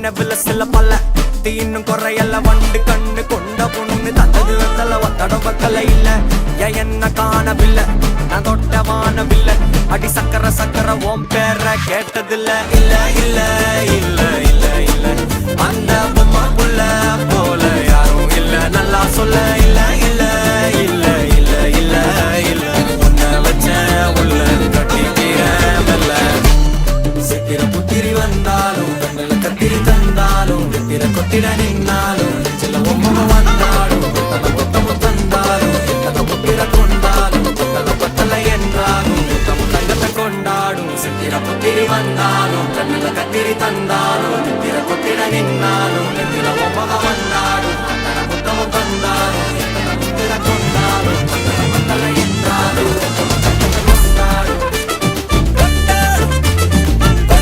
நினைவுல சில பல இன்னும் குறையல வண்டு கண்ணு கொண்ட பொண்ணு தந்தது வெத்தல ஒத்தட பக்கல இல்ல என்ன காணவில்லை நான் தொட்ட வானவில்லை அடி சக்கர சக்கர ஓம் பேர கேட்டதில்ல இல்ல இல்ல இல்ல இல்ல இல்ல அந்த பொம்மா புள்ள போல யாரும் இல்ல நல்லா சொல்ல இல்ல இல்ல இல்ல இல்ல இல்ல இல்ல உன்னை வச்ச உள்ள கட்டிக்கிற மெல்ல சித்திர புத்திரி வந்தாலும் கண்ணில கத்திரி தந்தாலும் வெத்திர கொத்திட நின்னாலும் சில ஒம்ம வந்தாலும் புத்தமும் தந்தாலும் எத்தனை புத்திர கொண்டாலும் பத்தலை என்றாலும் தங்கத்தை கொண்டாடும் சித்திர புத்திரி வந்தாலும் கண்ணில கத்திரி தந்தாலும் வெத்திர கொத்திட நின்னாலும் வெத்திர ஒம்ம வந்தாலும் புத்தமும் தந்தாலும் எத்தனை புத்திர கொண்டாலும் பத்தலை என்றாலும்